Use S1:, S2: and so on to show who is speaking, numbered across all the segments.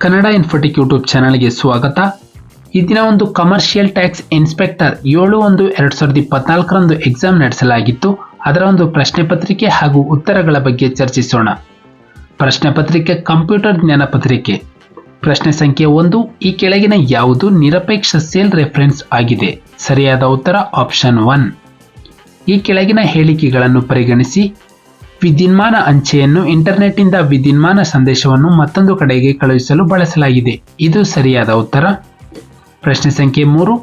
S1: Kannada Infotech YouTube ಚಾನಲ್ಗೆ ಸ್ವಾಗತ. ಈ ದಿನ ಒಂದು ಕಮರ್ಷಿಯಲ್ ಟ್ಯಾಕ್ಸ್ ಇನ್ಸ್ಪೆಕ್ಟರ್ 7/1/2024 ಎಕ್ಸಾಮ್ ನಡೆಸಲಾಗಿತ್ತು. ಅದರ ಒಂದು ಪ್ರಶ್ನೆ ಪತ್ರಿಕೆ ಹಾಗೂ ಉತ್ತರಗಳ ಬಗ್ಗೆ ಚರ್ಚಿಸೋಣ. ಪ್ರಶ್ನೆ ಪತ್ರಿಕೆ ಕಂಪ್ಯೂಟರ್ ಜ್ಞಾನ ಪತ್ರಿಕೆ. ಪ್ರಶ್ನೆ ಸಂಖ್ಯೆ 1, ಈ ಕೆಳಗಿನ ಯಾವುದು ನಿರಪೇಕ್ಷ ಸೇಲ್ ರೆಫರೆನ್ಸ್ ಆಗಿದೆ? ಸರಿಯಾದ ಉತ್ತರ ಆಪ್ಷನ್ 1. ಈ ಕೆಳಗಿನ ಹೇಳಿಕೆಗಳನ್ನು ಪರಿಗಣಿಸಿ. ವಿದ್ಯುನ್ಮಾನ ಅಂಚೆಯನ್ನು ಇಂಟರ್ನೆಟ್ನಿಂದ ವಿದ್ಯುನ್ಮಾನ ಸಂದೇಶವನ್ನು ಮತ್ತೊಂದು ಕಡೆಗೆ ಕಳುಹಿಸಲು ಬಳಸಲಾಗಿದೆ. ಇದು ಸರಿಯಾದ ಉತ್ತರ. ಪ್ರಶ್ನೆ ಸಂಖ್ಯೆ 3,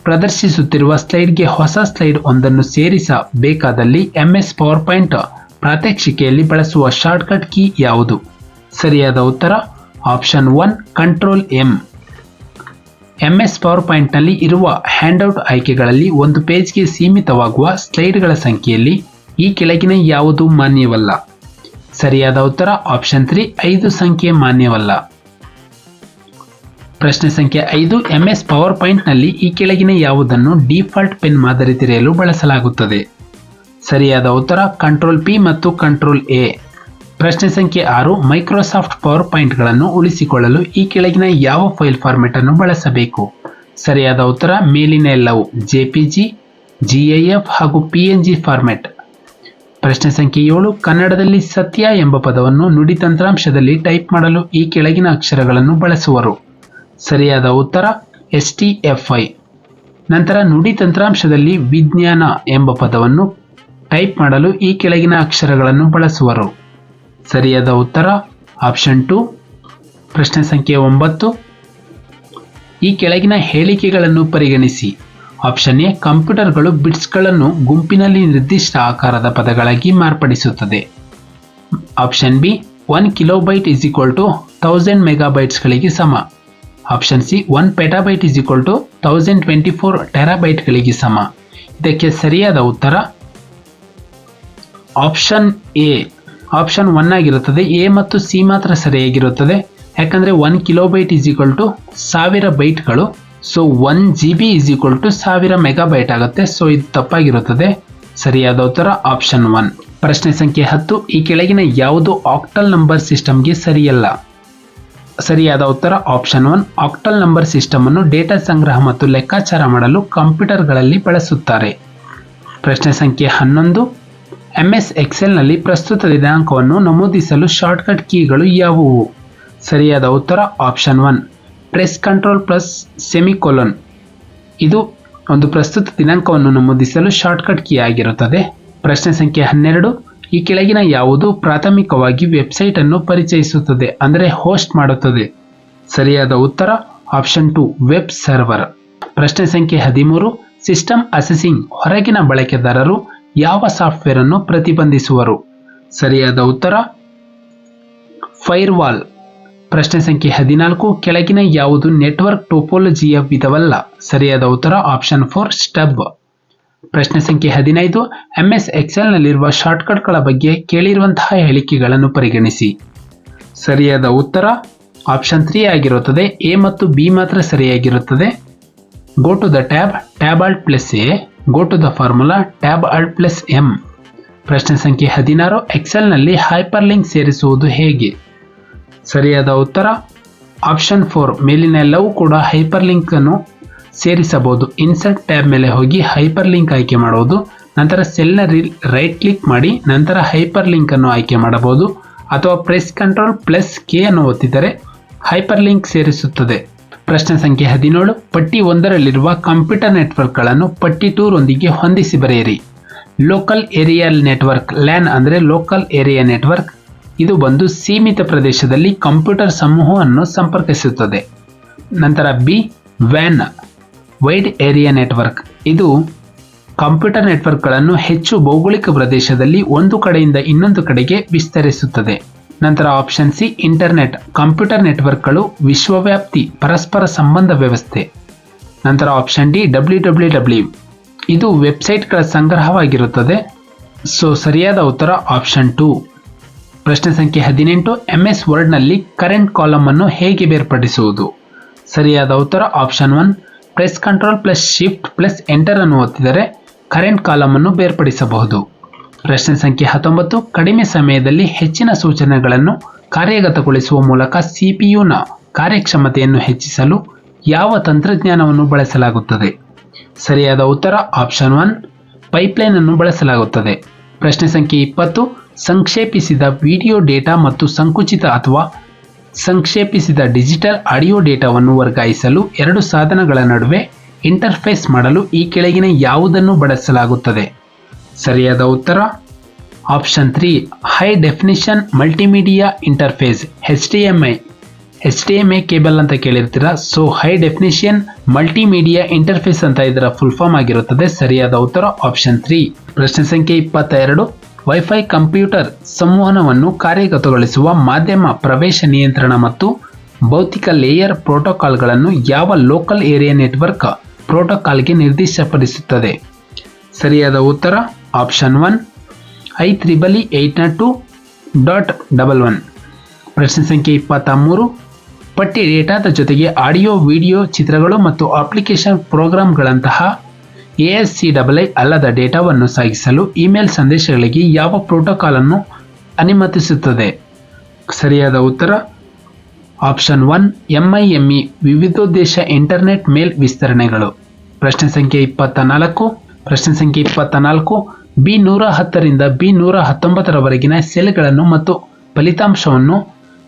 S1: ಪ್ರದರ್ಶಿಸುತ್ತಿರುವ ಸ್ಲೈಡ್ಗೆ ಹೊಸ ಸ್ಲೈಡ್ ಒಂದನ್ನು ಸೇರಿಸಬೇಕಾದಲ್ಲಿ MS ಪವರ್ ಪಾಯಿಂಟ್ ಪ್ರಾತ್ಯಕ್ಷಿಕೆಯಲ್ಲಿ ಬಳಸುವ ಶಾರ್ಟ್ಕಟ್ ಕೀ ಯಾವುದು? ಸರಿಯಾದ ಉತ್ತರ option 1, control M. MS power ಪಾಯಿಂಟ್ನಲ್ಲಿ ಇರುವ ಹ್ಯಾಂಡ್ಔಟ್ ಆಯ್ಕೆಗಳಲ್ಲಿ ಒಂದು ಪೇಜ್ಗೆ ಸೀಮಿತವಾಗುವ ಸ್ಲೈಡ್ಗಳ ಸಂಖ್ಯೆಯಲ್ಲಿ ಈ ಕೆಳಗಿನ ಯಾವುದು ಮಾನ್ಯವಲ್ಲ? ಸರಿಯಾದ ಉತ್ತರ ಆಪ್ಷನ್ 3, 5 ಸಂಖ್ಯೆ ಮಾನ್ಯವಲ್ಲ. ಪ್ರಶ್ನೆ ಸಂಖ್ಯೆ 5, MS ಪವರ್ ಪಾಯಿಂಟ್ನಲ್ಲಿ ಈ ಕೆಳಗಿನ ಯಾವುದನ್ನು ಡಿಫಾಲ್ಟ್ ಪೆನ್ ಮಾದರಿ ತೆರೆಯಲು ಬಳಸಲಾಗುತ್ತದೆ? ಸರಿಯಾದ ಉತ್ತರ ಕಂಟ್ರೋಲ್ P ಮತ್ತು ಕಂಟ್ರೋಲ್ A. ಪ್ರಶ್ನೆ ಸಂಖ್ಯೆ 6, ಮೈಕ್ರೋಸಾಫ್ಟ್ ಪವರ್ ಪಾಯಿಂಟ್ಗಳನ್ನು ಉಳಿಸಿಕೊಳ್ಳಲು ಈ ಕೆಳಗಿನ ಯಾವ ಫೈಲ್ ಫಾರ್ಮೆಟ್ ಅನ್ನು ಬಳಸಬೇಕು? ಸರಿಯಾದ ಉತ್ತರ ಮೇಲಿನ ಎಲ್ಲವೂ JPG, GIF ಹಾಗೂ PNG ಫಾರ್ಮೆಟ್. ಪ್ರಶ್ನೆ ಸಂಖ್ಯೆ 7, ಕನ್ನಡದಲ್ಲಿ ಸತ್ಯ ಎಂಬ ಪದವನ್ನು ನುಡಿ ತಂತ್ರಾಂಶದಲ್ಲಿ ಟೈಪ್ ಮಾಡಲು ಈ ಕೆಳಗಿನ ಅಕ್ಷರಗಳನ್ನು ಬಳಸುವರು? ಸರಿಯಾದ ಉತ್ತರ STFI. ನಂತರ ನುಡಿ ತಂತ್ರಾಂಶದಲ್ಲಿ ವಿಜ್ಞಾನ ಎಂಬ ಪದವನ್ನು ಟೈಪ್ ಮಾಡಲು ಈ ಕೆಳಗಿನ ಅಕ್ಷರಗಳನ್ನು ಬಳಸುವರು? ಸರಿಯಾದ ಉತ್ತರ ಆಪ್ಷನ್ 2. ಪ್ರಶ್ನೆ ಸಂಖ್ಯೆ 9, ಈ ಕೆಳಗಿನ ಹೇಳಿಕೆಗಳನ್ನು ಪರಿಗಣಿಸಿ. ಆಪ್ಷನ್ A, ಕಂಪ್ಯೂಟರ್ಗಳು ಬಿಟ್ಸ್ಗಳನ್ನು ಗುಂಪಿನಲ್ಲಿ ನಿರ್ದಿಷ್ಟ ಆಕಾರದ ಪದಗಳಾಗಿ ಮಾರ್ಪಡಿಸುತ್ತದೆ. ಆಪ್ಷನ್ B, 1 ಕಿಲೋಬೈಟ್ = 1000 ಮೆಗಾಬೈಟ್ಸ್ಗಳಿಗೆ ಸಮ. ಆಪ್ಷನ್ C, 1 ಪೆಟಾಬೈಟ್ = 1024 ಟೆರಾಬೈಟ್ಗಳಿಗೆ ಸಮ. ಇದಕ್ಕೆ ಸರಿಯಾದ ಉತ್ತರ ಆಪ್ಷನ್ A, ಆಪ್ಷನ್ 1 ಆಗಿರುತ್ತದೆ. A ಮತ್ತು C ಮಾತ್ರ ಸರಿಯಾಗಿರುತ್ತದೆ. ಯಾಕಂದರೆ 1 ಕಿಲೋಬೈಟ್ = 1000 ಬೈಟ್ಗಳು. ಸೊ 1 GB = 1000 ಮೆಗಾಬೈಟ್ ಆಗುತ್ತೆ. ಸೊ ಇದು ತಪ್ಪಾಗಿರುತ್ತದೆ. ಸರಿಯಾದ ಉತ್ತರ ಆಪ್ಷನ್ 1. ಪ್ರಶ್ನೆ ಸಂಖ್ಯೆ 10, ಈ ಕೆಳಗಿನ ಯಾವುದು ಆಕ್ಟಲ್ ನಂಬರ್ ಸಿಸ್ಟಮ್ಗೆ ಸರಿಯಲ್ಲ? ಸರಿಯಾದ ಉತ್ತರ ಆಪ್ಷನ್ 1, ಆಕ್ಟಲ್ ನಂಬರ್ ಸಿಸ್ಟಮ್ ಅನ್ನು ಡೇಟಾ ಸಂಗ್ರಹ ಮತ್ತು ಲೆಕ್ಕಾಚಾರ ಮಾಡಲು ಕಂಪ್ಯೂಟರ್ಗಳಲ್ಲಿ ಬಳಸುತ್ತಾರೆ. ಪ್ರಶ್ನೆ ಸಂಖ್ಯೆ 11, MS ಎಕ್ಸೆಲ್ನಲ್ಲಿ ಪ್ರಸ್ತುತ ದಿನಾಂಕವನ್ನು ನಮೂದಿಸಲು ಶಾರ್ಟ್ಕಟ್ ಕೀಗಳು ಯಾವುವು? ಸರಿಯಾದ ಉತ್ತರ option 1, press control plus semicolon. ಇದು ಒಂದು ಪ್ರಸ್ತುತ ದಿನಾಂಕವನ್ನು ನಮೂದಿಸಲು ಶಾರ್ಟ್ಕಟ್ ಕೀ ಆಗಿರುತ್ತದೆ. ಪ್ರಶ್ನೆ ಸಂಖ್ಯೆ 12, ಈ ಕೆಳಗಿನ ಯಾವುದು ಪ್ರಾಥಮಿಕವಾಗಿ ವೆಬ್ಸೈಟ್ ಅನ್ನು ಪರಿಚಯಿಸುತ್ತದೆ, ಅಂದರೆ ಹೋಸ್ಟ್ ಮಾಡುತ್ತದೆ? ಸರಿಯಾದ ಉತ್ತರ ಆಪ್ಷನ್ 2, ವೆಬ್ ಸರ್ವರ್. ಪ್ರಶ್ನೆ ಸಂಖ್ಯೆ 13, ಸಿಸ್ಟಮ್ ಅಸೆಸಿಂಗ್ ಹೊರಗಿನ ಬಳಕೆದಾರರು ಯಾವ ಸಾಫ್ಟ್ವೇರ್ ಅನ್ನು ಪ್ರತಿಬಂಧಿಸುವರು? ಸರಿಯಾದ ಉತ್ತರ ಫೈರ್ವಾಲ್. ಪ್ರಶ್ನೆ ಸಂಖ್ಯೆ 14, ಕೆಳಗಿನ ಯಾವುದು ನೆಟ್ವರ್ಕ್ ಟೋಪೋಲಜಿಯ ವಿಧವಲ್ಲ? ಸರಿಯಾದ ಉತ್ತರ ಆಪ್ಷನ್ 4, ಸ್ಟಬ್. ಪ್ರಶ್ನೆ ಸಂಖ್ಯೆ 15, MS ಎಕ್ಸೆಲ್ನಲ್ಲಿರುವ ಶಾರ್ಟ್ಕಟ್ಗಳ ಬಗ್ಗೆ ಕೇಳಿರುವಂತಹ ಹೇಳಿಕೆಗಳನ್ನು ಪರಿಗಣಿಸಿ. ಸರಿಯಾದ ಉತ್ತರ ಆಪ್ಷನ್ 3 ಆಗಿರುತ್ತದೆ. A ಮತ್ತು B ಮಾತ್ರ ಸರಿಯಾಗಿರುತ್ತದೆ. Go to the tab, tab Alt + A. Go to the formula, tab Alt + M. ಪ್ರಶ್ನೆ ಸಂಖ್ಯೆ 16, ಎಕ್ಸೆಲ್ನಲ್ಲಿ ಹೈಪರ್ ಲಿಂಕ್ ಸೇರಿಸುವುದು ಹೇಗೆ? ಸರಿಯಾದ ಉತ್ತರ ಆಪ್ಷನ್ 4, ಮೇಲಿನ ಎಲ್ಲವೂ ಕೂಡ ಹೈಪರ್ ಲಿಂಕ್ ಅನ್ನು ಸೇರಿಸಬಹುದು. ಇನ್ಸರ್ಟ್ ಟ್ಯಾಬ್ ಮೇಲೆ ಹೋಗಿ ಹೈಪರ್ ಲಿಂಕ್ ಆಯ್ಕೆ ಮಾಡುವುದು. ನಂತರ ಸೆಲ್ನ ರೈಟ್ ಕ್ಲಿಕ್ ಮಾಡಿ ನಂತರ ಹೈಪರ್ ಲಿಂಕ್ ಅನ್ನು ಆಯ್ಕೆ ಮಾಡಬಹುದು, ಅಥವಾ ಪ್ರೆಸ್ ಕಂಟ್ರೋಲ್ +K ಅನ್ನು ಒತ್ತಿದರೆ ಹೈಪರ್ ಲಿಂಕ್ ಸೇರಿಸುತ್ತದೆ. ಪ್ರಶ್ನೆ ಸಂಖ್ಯೆ 17, ಪಟ್ಟಿ 1ರಲ್ಲಿರುವ ಕಂಪ್ಯೂಟರ್ ನೆಟ್ವರ್ಕ್ಗಳನ್ನು ಪಟ್ಟಿ 2 ರೊಂದಿಗೆ ಹೊಂದಿಸಿ ಬರೆಯಿರಿ. ಲೋಕಲ್ ಏರಿಯಾ ನೆಟ್ವರ್ಕ್, LAN ಅಂದರೆ ಲೋಕಲ್ ಏರಿಯಾ ನೆಟ್ವರ್ಕ್. ಇದು ಬಂದು ಸೀಮಿತ ಪ್ರದೇಶದಲ್ಲಿ ಕಂಪ್ಯೂಟರ್ ಸಮೂಹವನ್ನು ಸಂಪರ್ಕಿಸುತ್ತದೆ. ನಂತರ B, WAN, wide area network. ಇದು ಕಂಪ್ಯೂಟರ್ ನೆಟ್ವರ್ಕ್ಗಳನ್ನು ಹೆಚ್ಚು ಭೌಗೋಳಿಕ ಪ್ರದೇಶದಲ್ಲಿ ಒಂದು ಕಡೆಯಿಂದ ಇನ್ನೊಂದು ಕಡೆಗೆ ವಿಸ್ತರಿಸುತ್ತದೆ. ನಂತರ ಆಪ್ಷನ್ C, ಇಂಟರ್ನೆಟ್, ಕಂಪ್ಯೂಟರ್ ನೆಟ್ವರ್ಕ್ಗಳು ವಿಶ್ವವ್ಯಾಪ್ತಿ ಪರಸ್ಪರ ಸಂಬಂಧ ವ್ಯವಸ್ಥೆ. ನಂತರ ಆಪ್ಷನ್ D, WWW, ಇದು ವೆಬ್ಸೈಟ್ಗಳ ಸಂಗ್ರಹವಾಗಿರುತ್ತದೆ. ಸೊ ಸರಿಯಾದ ಉತ್ತರ ಆಪ್ಷನ್ 2. ಪ್ರಶ್ನೆ ಸಂಖ್ಯೆ 18, MS ವರ್ಡ್ನಲ್ಲಿ ಕರೆಂಟ್ ಕಾಲಮ್ ಅನ್ನು ಹೇಗೆ ಬೇರ್ಪಡಿಸುವುದು? ಸರಿಯಾದ ಉತ್ತರ option 1, press control +Shift +Enter ಅನ್ನು ಒತ್ತಿದರೆ ಕರೆಂಟ್ ಕಾಲಮ್ ಅನ್ನು ಬೇರ್ಪಡಿಸಬಹುದು. ಪ್ರಶ್ನೆ ಸಂಖ್ಯೆ 19, ಕಡಿಮೆ ಸಮಯದಲ್ಲಿ ಹೆಚ್ಚಿನ ಸೂಚನೆಗಳನ್ನು ಕಾರ್ಯಗತಗೊಳಿಸುವ ಮೂಲಕ CPU ನ ಕಾರ್ಯಕ್ಷಮತೆಯನ್ನು ಹೆಚ್ಚಿಸಲು ಯಾವ ತಂತ್ರಜ್ಞಾನವನ್ನು ಬಳಸಲಾಗುತ್ತದೆ? ಸರಿಯಾದ ಉತ್ತರ ಆಪ್ಷನ್ 1 ಪೈಪ್ಲೈನ್ ಅನ್ನು ಬಳಸಲಾಗುತ್ತದೆ. ಪ್ರಶ್ನೆ ಸಂಖ್ಯೆ 20 ಸಂಕ್ಷೇಪಿಸಿದ ವಿಡಿಯೋ ಡೇಟಾ ಮತ್ತು ಸಂಕುಚಿತ ಅಥವಾ ಸಂಕ್ಷೇಪಿಸಿದ ಡಿಜಿಟಲ್ ಆಡಿಯೋ ಡೇಟಾವನ್ನು ವರ್ಗಾಯಿಸಲು ಎರಡು ಸಾಧನಗಳ ನಡುವೆ ಇಂಟರ್ಫೇಸ್ ಮಾಡಲು ಈ ಕೆಳಗಿನ ಯಾವುದನ್ನು ಬಳಸಲಾಗುತ್ತದೆ? ಸರಿಯಾದ ಉತ್ತರ option 3 high definition multimedia interface HDMI cable ಅಂತ ಕೇಳಿರ್ತೀರಾ. So high definition multimedia interface ಅಂತ ಇದರ ಫುಲ್ ಫಾರ್ಮ್ ಆಗಿರುತ್ತದೆ. ಸರಿಯಾದ ಉತ್ತರ ಆಪ್ಷನ್ 3. ಪ್ರಶ್ನೆ ಸಂಖ್ಯೆ 22 ವೈಫೈ ಕಂಪ್ಯೂಟರ್ ಸಂವಹನವನ್ನು ಕಾರ್ಯಗತಗೊಳಿಸುವ ಮಾಧ್ಯಮ ಪ್ರವೇಶ ನಿಯಂತ್ರಣ ಮತ್ತು ಭೌತಿಕ ಲೇಯರ್ ಪ್ರೋಟೋಕಾಲ್ಗಳನ್ನು ಯಾವ ಲೋಕಲ್ ಏರಿಯಾ ನೆಟ್ವರ್ಕ್ ಪ್ರೋಟೋಕಾಲ್ಗೆ ನಿರ್ದಿಷ್ಟಪಡಿಸುತ್ತದೆ? ಸರಿಯಾದ ಉತ್ತರ ಆಪ್ಷನ್ 1 IEEE 802.11. ಪ್ರಶ್ನೆ ಸಂಖ್ಯೆ 23 ಪಟ್ಟಿ ಡೇಟಾದ ಜೊತೆಗೆ ಆಡಿಯೋ, ವಿಡಿಯೋ, ಚಿತ್ರಗಳು ಮತ್ತು ಅಪ್ಲಿಕೇಶನ್ ಪ್ರೋಗ್ರಾಂಗಳಂತಹ ASCII ಅಲ್ಲದ ಡೇಟಾವನ್ನು ಸಾಗಿಸಲು ಇಮೇಲ್ ಸಂದೇಶಗಳಿಗೆ ಯಾವ ಪ್ರೋಟೋಕಾಲ್ ಅನ್ನು ಅನುಮತಿಸುತ್ತದೆ? ಸರಿಯಾದ ಉತ್ತರ ಆಪ್ಷನ್ 1 MIME ವಿವಿಧೋದ್ದೇಶ ಇಂಟರ್ನೆಟ್ ಮೇಲ್ ವಿಸ್ತರಣೆಗಳು. ಪ್ರಶ್ನೆ ಸಂಖ್ಯೆ 24 B110 ರಿಂದ B119 ರವರೆಗಿನ ಸೆಲ್ಗಳನ್ನು ಮತ್ತು ಫಲಿತಾಂಶವನ್ನು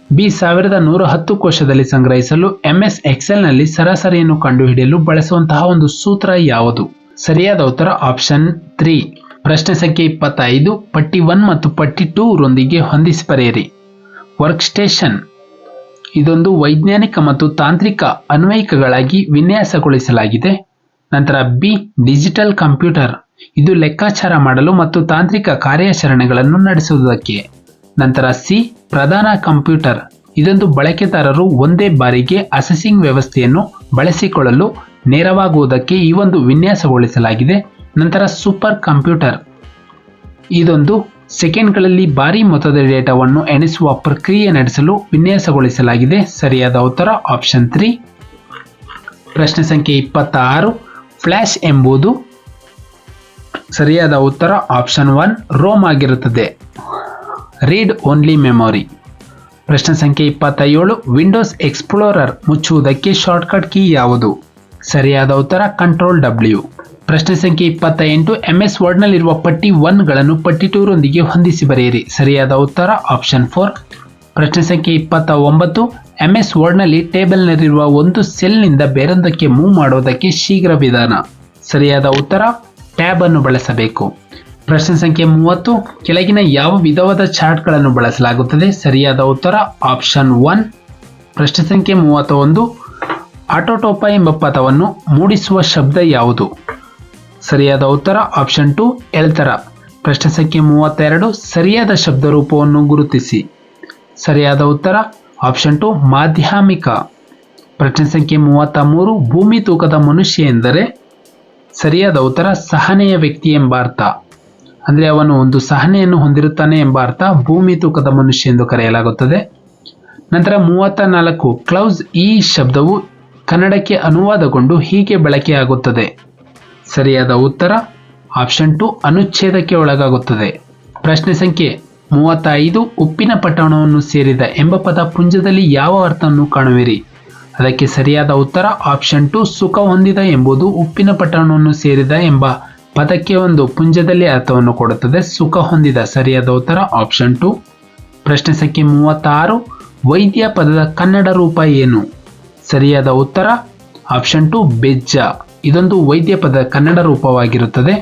S1: B1110 ಕೋಶದಲ್ಲಿ ಸಂಗ್ರಹಿಸಲು MS ಎಕ್ಸೆಲ್ನಲ್ಲಿ ಸರಾಸರಿಯನ್ನು ಕಂಡುಹಿಡಿಯಲು ಬಳಸುವಂತಹ ಒಂದು ಸೂತ್ರ ಯಾವುದು? ಸರಿಯಾದ ಉತ್ತರ ಆಪ್ಷನ್ 3. ಪ್ರಶ್ನೆ ಸಂಖ್ಯೆ 25 ಪಟ್ಟಿ 1 ಮತ್ತು ಪಟ್ಟಿ 2 ರೊಂದಿಗೆ ಹೊಂದಿಸಿ ಬರೆಯಿರಿ. ವರ್ಕ್ ಸ್ಟೇಷನ್ ಇದೊಂದು ವೈಜ್ಞಾನಿಕ ಮತ್ತು ತಾಂತ್ರಿಕ ಅನ್ವಯಿಕಗಳಾಗಿ ವಿನ್ಯಾಸಗೊಳಿಸಲಾಗಿದೆ. ನಂತರ B ಡಿಜಿಟಲ್ ಕಂಪ್ಯೂಟರ್ ಇದು ಲೆಕ್ಕಾಚಾರ ಮಾಡಲು ಮತ್ತು ತಾಂತ್ರಿಕ ಕಾರ್ಯಾಚರಣೆಗಳನ್ನು ನಡೆಸುವುದಕ್ಕೆ. ನಂತರ C ಪ್ರಧಾನ ಕಂಪ್ಯೂಟರ್ ಇದೊಂದು ಬಳಕೆದಾರರು ಒಂದೇ ಬಾರಿಗೆ ಅಸೆಸಿಂಗ್ ವ್ಯವಸ್ಥೆಯನ್ನು ಬಳಸಿಕೊಳ್ಳಲು ನೇರವಾಗುವುದಕ್ಕೆ ಈ ಒಂದು ವಿನ್ಯಾಸಗೊಳಿಸಲಾಗಿದೆ. ನಂತರ ಸೂಪರ್ ಕಂಪ್ಯೂಟರ್ ಇದೊಂದು ಸೆಕೆಂಡ್ಗಳಲ್ಲಿ ಭಾರಿ ಮೊತ್ತದ ಡೇಟಾವನ್ನು ಎಣಿಸುವ ಪ್ರಕ್ರಿಯೆ ನಡೆಸಲು ವಿನ್ಯಾಸಗೊಳಿಸಲಾಗಿದೆ. ಸರಿಯಾದ ಉತ್ತರ ಆಪ್ಷನ್ 3. ಪ್ರಶ್ನೆ ಸಂಖ್ಯೆ 26 ಫ್ಲ್ಯಾಶ್ ಎಂಬುದು ಸರಿಯಾದ ಉತ್ತರ ಆಪ್ಷನ್ 1 ರೋಮ್ ಆಗಿರುತ್ತದೆ. Read only memory. ಪ್ರಶ್ನೆ ಸಂಖ್ಯೆ 27 ವಿಂಡೋಸ್ ಎಕ್ಸ್ಪ್ಲೋರರ್ ಮುಚ್ಚುವುದಕ್ಕೆ ಶಾರ್ಟ್ಕಟ್ ಕೀ ಯಾವುದು? ಸರಿಯಾದ ಉತ್ತರ ಕಂಟ್ರೋಲ್ W. ಪ್ರಶ್ನೆ ಸಂಖ್ಯೆ 28 MS ವರ್ಡ್ನಲ್ಲಿರುವ ಪಟ್ಟಿ 1 ಗಳನ್ನು ಪಟ್ಟಿ 2 ರೊಂದಿಗೆ ಹೊಂದಿಸಿ ಬರೆಯಿರಿ. ಸರಿಯಾದ ಉತ್ತರ ಆಪ್ಷನ್ 4. ಪ್ರಶ್ನೆ ಸಂಖ್ಯೆ 29 MS ವರ್ಡ್ನಲ್ಲಿ ಟೇಬಲ್ನಲ್ಲಿರುವ ಒಂದು ಸೆಲ್ನಿಂದ ಬೇರೊಂದಕ್ಕೆ ಮೂವ್ ಮಾಡುವುದಕ್ಕೆ ಶೀಘ್ರ ವಿಧಾನ. ಸರಿಯಾದ ಉತ್ತರ ಟ್ಯಾಬ್ ಅನ್ನು ಬಳಸಬೇಕು. ಪ್ರಶ್ನೆ ಸಂಖ್ಯೆ 30 ಕೆಳಗಿನ ಯಾವ ವಿಧವಾದ ಚಾರ್ಟ್ಗಳನ್ನು ಬಳಸಲಾಗುತ್ತದೆ? ಸರಿಯಾದ ಉತ್ತರ ಆಪ್ಷನ್ 1. ಪ್ರಶ್ನೆ ಸಂಖ್ಯೆ 31 ಆಟೋಟೋಪ ಎಂಬ ಪದವನ್ನು ಮೂಡಿಸುವ ಶಬ್ದ ಯಾವುದು? ಸರಿಯಾದ ಉತ್ತರ ಆಪ್ಷನ್ 2 ಎಳ್ತರ. ಪ್ರಶ್ನೆ ಸಂಖ್ಯೆ 32 ಸರಿಯಾದ ಶಬ್ದ ರೂಪವನ್ನು ಗುರುತಿಸಿ. ಸರಿಯಾದ ಉತ್ತರ ಆಪ್ಷನ್ 2 ಮಾಧ್ಯಮಿಕ. ಪ್ರಶ್ನೆ ಸಂಖ್ಯೆ 33 ಭೂಮಿ ತೂಕದ ಮನುಷ್ಯ ಎಂದರೆ? ಸರಿಯಾದ ಉತ್ತರ ಸಹನೆಯ ವ್ಯಕ್ತಿ ಎಂಬ ಅರ್ಥ. ಅಂದರೆ ಅವನು ಒಂದು ಸಹನೆಯನ್ನು ಹೊಂದಿರುತ್ತಾನೆ ಎಂಬ ಅರ್ಥ ಭೂಮಿ ತೂಕದ ಮನುಷ್ಯ ಎಂದು ಕರೆಯಲಾಗುತ್ತದೆ. ನಂತರ 34 ಕ್ಲೌಸ್ ಈ ಶಬ್ದವು ಕನ್ನಡಕ್ಕೆ ಅನುವಾದಗೊಂಡು ಹೀಗೆ ಬಳಕೆಯಾಗುತ್ತದೆ. ಸರಿಯಾದ ಉತ್ತರ ಆಪ್ಷನ್ 2 ಅನುಚ್ಛೇದಕ್ಕೆ ಒಳಗಾಗುತ್ತದೆ. ಪ್ರಶ್ನೆ ಸಂಖ್ಯೆ 35 ಉಪ್ಪಿನ ಪಟ್ಟಣವನ್ನು ಸೇರಿದ ಎಂಬ ಪದ ಪುಂಜದಲ್ಲಿ ಯಾವ ಅರ್ಥವನ್ನು ಕಾಣುವಿರಿ? ಅದಕ್ಕೆ ಸರಿಯಾದ ಉತ್ತರ ಆಪ್ಷನ್ 2 ಸುಖ ಹೊಂದಿದ ಎಂಬುದು ಉಪ್ಪಿನ ಪಟ್ಟಣವನ್ನು ಸೇರಿದ ಎಂಬ ಪದಕ್ಕೆ ಒಂದು ಪುಂಜದಲ್ಲಿ ಅರ್ಥವನ್ನು ಕೊಡುತ್ತದೆ. ಸುಖ ಹೊಂದಿದ. ಸರಿಯಾದ ಉತ್ತರ ಆಪ್ಷನ್ 2. ಪ್ರಶ್ನೆ ಸಂಖ್ಯೆ 36 ವೈದ್ಯ ಪದದ ಕನ್ನಡ ರೂಪ ಏನು? ಸರಿಯಾದ ಉತ್ತರ ಆಪ್ಷನ್ 2 ಬೆಜ್ಜ. ಇದೊಂದು ವೈದ್ಯ ಪದದ ಕನ್ನಡ ರೂಪವಾಗಿರುತ್ತದೆ.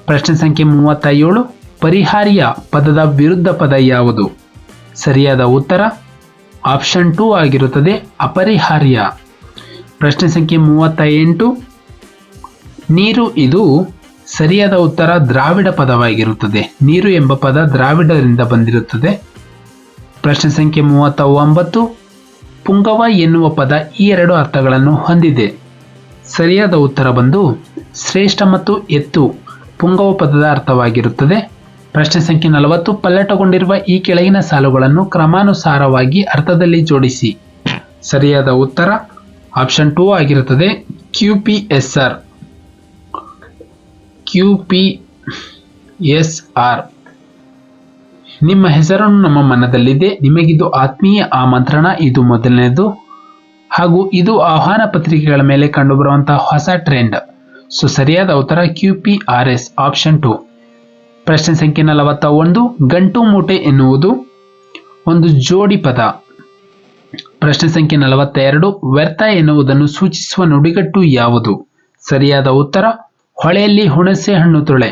S1: ಪ್ರಶ್ನೆ ಸಂಖ್ಯೆ 37 ಪರಿಹಾರ್ಯ ಪದದ ವಿರುದ್ಧ ಪದ ಯಾವುದು? ಸರಿಯಾದ ಉತ್ತರ ಆಪ್ಷನ್ 2 ಆಗಿರುತ್ತದೆ ಅಪರಿಹಾರ್ಯ. ಪ್ರಶ್ನೆ ಸಂಖ್ಯೆ 38 ನೀರು ಇದು ಸರಿಯಾದ ಉತ್ತರ ದ್ರಾವಿಡ ಪದವಾಗಿರುತ್ತದೆ. ನೀರು ಎಂಬ ಪದ ದ್ರಾವಿಡರಿಂದ ಬಂದಿರುತ್ತದೆ. ಪ್ರಶ್ನೆ ಸಂಖ್ಯೆ 39 ಪುಂಗವ ಎನ್ನುವ ಪದ ಈ ಎರಡು ಅರ್ಥಗಳನ್ನು ಹೊಂದಿದೆ. ಸರಿಯಾದ ಉತ್ತರ ಬಂದು ಶ್ರೇಷ್ಠ ಮತ್ತು ಎತ್ತು ಪುಂಗವ ಪದದ ಅರ್ಥವಾಗಿರುತ್ತದೆ. ಪ್ರಶ್ನೆ ಸಂಖ್ಯೆ 40 ಪಲ್ಲಟಗೊಂಡಿರುವ ಈ ಕೆಳಗಿನ ಸಾಲುಗಳನ್ನು ಕ್ರಮಾನುಸಾರವಾಗಿ ಅರ್ಥದಲ್ಲಿ ಜೋಡಿಸಿ. ಸರಿಯಾದ ಉತ್ತರ ಆಪ್ಷನ್ 2 ಆಗಿರುತ್ತದೆ QPSR. ನಿಮ್ಮ ಹೆಸರನ್ನು ನಮ್ಮ ಮನದಲ್ಲಿದೆ, ನಿಮಗಿದು ಆತ್ಮೀಯ ಆಮಂತ್ರಣ. ಇದು ಮೊದಲನೇದು. ಹಾಗೂ ಇದು ಆಹ್ವಾನ ಪತ್ರಿಕೆಗಳ ಮೇಲೆ ಕಂಡುಬರುವಂತಹ ಹೊಸ ಟ್ರೆಂಡ್. ಸೊ ಸರಿಯಾದ ಉತ್ತರ QPRS ಆಪ್ಷನ್ 2. ಪ್ರಶ್ನೆ ಸಂಖ್ಯೆ 41. ಗಂಟು ಮೂಟೆ ಎನ್ನುವುದು ಒಂದು ಜೋಡಿ ಪದ. ಪ್ರಶ್ನೆ ಸಂಖ್ಯೆ 42. ವ್ಯರ್ಥ ಎನ್ನುವುದನ್ನು ಸೂಚಿಸುವ ನುಡಿಗಟ್ಟು ಯಾವುದು? ಸರಿಯಾದ ಉತ್ತರ ಹೊಳೆಯಲ್ಲಿ ಹುಣಸೆ ಹಣ್ಣು ತೊಳೆ.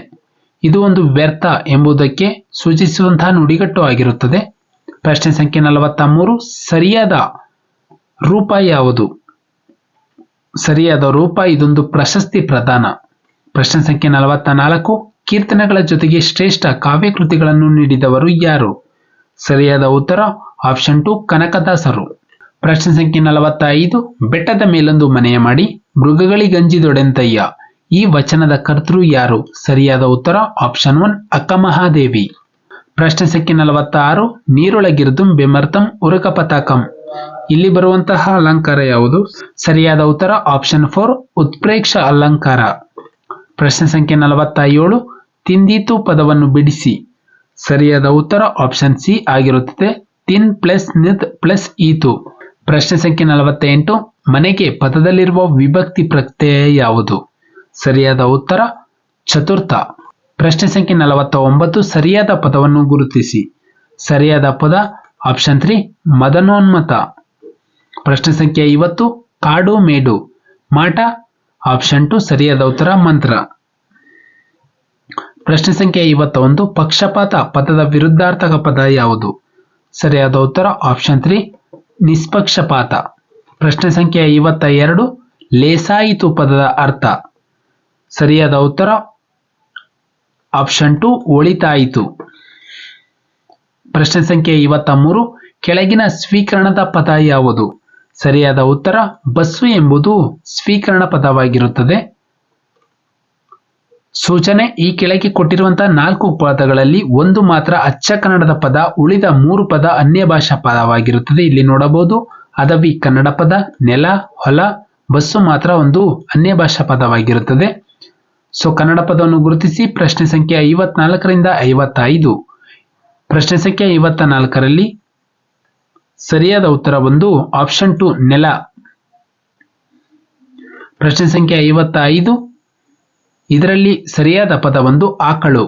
S1: ಇದು ಒಂದು ವ್ಯರ್ಥ ಎಂಬುದಕ್ಕೆ ಸೂಚಿಸುವಂತಹ ನುಡಿಗಟ್ಟು ಆಗಿರುತ್ತದೆ. ಪ್ರಶ್ನೆ ಸಂಖ್ಯೆ 43. ಸರಿಯಾದ ರೂಪ ಯಾವುದು? ಸರಿಯಾದ ರೂಪ ಇದೊಂದು ಪ್ರಶಸ್ತಿ ಪ್ರದಾನ. ಪ್ರಶ್ನೆ ಸಂಖ್ಯೆ 44. ಕೀರ್ತನೆಗಳ ಜೊತೆಗೆ ಶ್ರೇಷ್ಠ ಕಾವ್ಯಕೃತಿಗಳನ್ನು ನೀಡಿದವರು ಯಾರು? ಸರಿಯಾದ ಉತ್ತರ ಆಪ್ಷನ್ 2 ಕನಕದಾಸರು. ಪ್ರಶ್ನೆ ಸಂಖ್ಯೆ 45. ಬೆಟ್ಟದ ಮೇಲೊಂದು ಮನೆಯ ಮಾಡಿ ಮೃಗಗಳಿಗಂಜಿದೊಡೆಂತಯ್ಯ. ಈ ವಚನದ ಕರ್ತೃ ಯಾರು? ಸರಿಯಾದ ಉತ್ತರ ಆಪ್ಷನ್ 1 ಅಕ್ಕಮಹಾದೇವಿ. ಪ್ರಶ್ನೆ ಸಂಖ್ಯೆ 46. ನೀರೊಳಗಿರ್ದುಂ ಬೆಮರ್ತಂ ಉರಕ ಪತಾಕಂ. ಇಲ್ಲಿ ಬರುವಂತಹ ಅಲಂಕಾರ ಯಾವುದು? ಸರಿಯಾದ ಉತ್ತರ ಆಪ್ಷನ್ 4 ಉತ್ಪ್ರೇಕ್ಷ ಅಲಂಕಾರ. ಪ್ರಶ್ನೆ ಸಂಖ್ಯೆ 47. ತಿಂದೀತು ಪದವನ್ನು ಬಿಡಿಸಿ. ಸರಿಯಾದ ಉತ್ತರ ಆಪ್ಷನ್ ಸಿ ಆಗಿರುತ್ತದೆ. ತಿನ್ ಪ್ಲಸ್ ನಿತ್ ಪ್ಲಸ್ ಈತು. ಪ್ರಶ್ನೆ ಸಂಖ್ಯೆ 48. ಮನೆಗೆ ಪದದಲ್ಲಿರುವ ವಿಭಕ್ತಿ ಪ್ರತ್ಯಯ ಯಾವುದು? ಸರಿಯಾದ ಉತ್ತರ ಚತುರ್ಥ. ಪ್ರಶ್ನೆ ಸಂಖ್ಯೆ 49. ಸರಿಯಾದ ಪದವನ್ನು ಗುರುತಿಸಿ. ಸರಿಯಾದ ಪದ ಆಪ್ಷನ್ 3 ಮದನೋನ್ಮತ. ಪ್ರಶ್ನೆ ಸಂಖ್ಯೆ 50. ಕಾಡು ಮೇಡು ಮಾಟ. ಆಪ್ಷನ್ 2 ಸರಿಯಾದ ಉತ್ತರ ಮಂತ್ರ. ಪ್ರಶ್ನೆ ಸಂಖ್ಯೆ 51. ಪಕ್ಷಪಾತ ಪದದ ವಿರುದ್ಧಾರ್ಥಕ ಪದ ಯಾವುದು? ಸರಿಯಾದ ಉತ್ತರ ಆಪ್ಷನ್ 3 ನಿಷ್ಪಕ್ಷಪಾತ. ಪ್ರಶ್ನೆ ಸಂಖ್ಯೆ 52. ಲೇಸಾಯಿತು ಪದದ ಅರ್ಥ. ಸರಿಯಾದ ಉತ್ತರ ಆಪ್ಷನ್ 2 ಒಳಿತಾಯಿತು. ಪ್ರಶ್ನೆ ಸಂಖ್ಯೆ 53. ಕೆಳಗಿನ ಸ್ವೀಕರಣದ ಪದ ಯಾವುದು? ಸರಿಯಾದ ಉತ್ತರ ಬಸ್ಸು ಎಂಬುದು ಸ್ವೀಕರಣ ಪದವಾಗಿರುತ್ತದೆ. ಸೂಚನೆ: ಈ ಕೆಳಗೆ ಕೊಟ್ಟಿರುವಂತಹ 4 ಪದಗಳಲ್ಲಿ ಒಂದು ಮಾತ್ರ ಅಚ್ಚ ಕನ್ನಡದ ಪದ, ಉಳಿದ 3 ಪದ ಅನ್ಯ ಭಾಷಾ ಪದವಾಗಿರುತ್ತದೆ. ಇಲ್ಲಿ ನೋಡಬಹುದು ಅದವಿ ಕನ್ನಡ ಪದ, ನೆಲ, ಹೊಲ, ಬಸ್ಸು ಮಾತ್ರ ಒಂದು ಅನ್ಯ ಭಾಷಾ ಪದವಾಗಿರುತ್ತದೆ. ಸೊ ಕನ್ನಡ ಪದವನ್ನು ಗುರುತಿಸಿ. ಪ್ರಶ್ನೆ ಸಂಖ್ಯೆ 54ರಿಂದ 55. ಪ್ರಶ್ನೆ ಸಂಖ್ಯೆ 54ರಲ್ಲಿ ಸರಿಯಾದ ಉತ್ತರ ಒಂದು ಆಪ್ಷನ್ 2 ನೆಲ. ಪ್ರಶ್ನೆ ಸಂಖ್ಯೆ 55. ಇದರಲ್ಲಿ ಸರಿಯಾದ ಪದ ಒಂದು ಆಕಳು.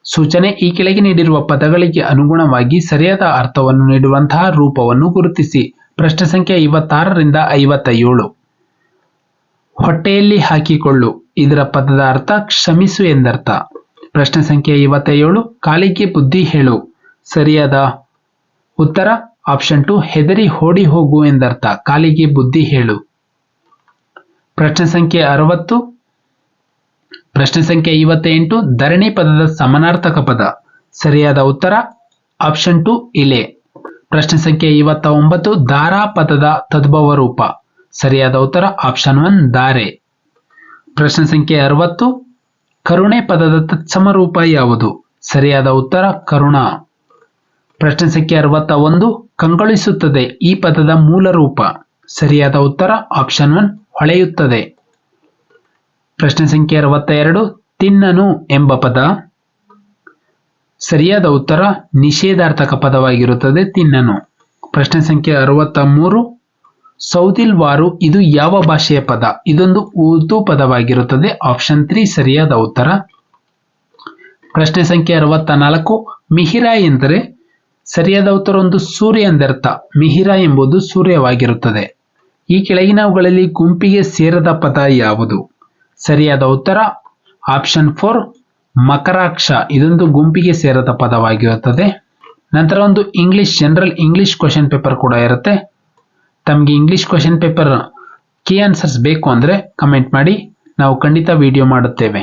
S1: ಸೂಚನೆ: ಈ ಕೆಳಗೆ ನೀಡಿರುವ ಪದಗಳಿಗೆ ಅನುಗುಣವಾಗಿ ಸರಿಯಾದ ಅರ್ಥವನ್ನು ನೀಡುವಂತಹ ರೂಪವನ್ನು ಗುರುತಿಸಿ. ಪ್ರಶ್ನೆ ಸಂಖ್ಯೆ 56ರಿಂದ 57. ಹೊಟ್ಟೆಯಲ್ಲಿ ಹಾಕಿಕೊಳ್ಳು. ಇದರ ಪದದ ಅರ್ಥ ಕ್ಷಮಿಸು ಎಂದರ್ಥ. ಪ್ರಶ್ನೆ ಸಂಖ್ಯೆ 57. ಕಾಲಿಗೆ ಬುದ್ಧಿ ಹೇಳು. ಸರಿಯಾದ ಉತ್ತರ ಆಪ್ಷನ್ 2 ಹೆದರಿ ಓಡಿ ಹೋಗು ಎಂದರ್ಥ. ಕಾಲಿಗೆ ಬುದ್ಧಿ ಹೇಳು. ಪ್ರಶ್ನೆ ಸಂಖ್ಯೆ 60. ಪ್ರಶ್ನೆ ಸಂಖ್ಯೆ 58. ಧರಣಿ ಪದದ ಸಮಾನಾರ್ಥಕ ಪದ. ಸರಿಯಾದ ಉತ್ತರ ಆಪ್ಷನ್ 2 ಇಲೆ. ಪ್ರಶ್ನೆ ಸಂಖ್ಯೆ 59. ದಾರ ಪದದ ತದ್ಭವ ರೂಪ. ಸರಿಯಾದ ಉತ್ತರ ಆಪ್ಷನ್ 1 ದಾರೆ. ಪ್ರಶ್ನೆ ಸಂಖ್ಯೆ 60. ಕರುಣೆ ಪದದ ತತ್ಸಮ ರೂಪ ಯಾವುದು? ಸರಿಯಾದ ಉತ್ತರ ಕರುಣ. ಪ್ರಶ್ನೆ ಸಂಖ್ಯೆ 61. ಕಂಗೊಳಿಸುತ್ತದೆ ಈ ಪದದ ಮೂಲ ರೂಪ. ಸರಿಯಾದ ಉತ್ತರ ಆಪ್ಷನ್ 1 ಹೊಳೆಯುತ್ತದೆ. ಪ್ರಶ್ನೆ ಸಂಖ್ಯೆ 62. ತಿನ್ನನು ಎಂಬ ಪದ. ಸರಿಯಾದ ಉತ್ತರ ನಿಷೇಧಾರ್ಥಕ ಪದವಾಗಿರುತ್ತದೆ ತಿನ್ನನು. ಪ್ರಶ್ನೆ ಸಂಖ್ಯೆ 63. ಸೌದಿಲ್ವಾರು ಇದು ಯಾವ ಭಾಷೆಯ ಪದ? ಇದೊಂದು ಉರ್ದು ಪದವಾಗಿರುತ್ತದೆ. ಆಪ್ಷನ್ 3 ಸರಿಯಾದ ಉತ್ತರ. ಪ್ರಶ್ನೆ ಸಂಖ್ಯೆ 64. ಮಿಹಿರ ಎಂದರೆ ಸರಿಯಾದ ಉತ್ತರ ಒಂದು ಸೂರ್ಯ ಎಂದರ್ಥ. ಮಿಹಿರ ಎಂಬುದು ಸೂರ್ಯವಾಗಿರುತ್ತದೆ. ಈ ಕೆಳಗಿನವುಗಳಲ್ಲಿ ಗುಂಪಿಗೆ ಸೇರದ ಪದ ಯಾವುದು? ಸರಿಯಾದ ಉತ್ತರ ಆಪ್ಷನ್ 4 ಮಕರಾಕ್ಷ. ಇದೊಂದು ಗುಂಪಿಗೆ ಸೇರದ ಪದವಾಗಿರುತ್ತದೆ. ನಂತರ ಒಂದು ಜನರಲ್ ಇಂಗ್ಲಿಷ್ ಕ್ವಶನ್ ಪೇಪರ್ ಕೂಡ ಇರುತ್ತೆ. ತಮಗೆ English question paper key answers ಬೇಕು ಅಂದರೆ ಕಮೆಂಟ್ ಮಾಡಿ, ನಾವು ಖಂಡಿತ ವಿಡಿಯೋ ಮಾಡುತ್ತೇವೆ.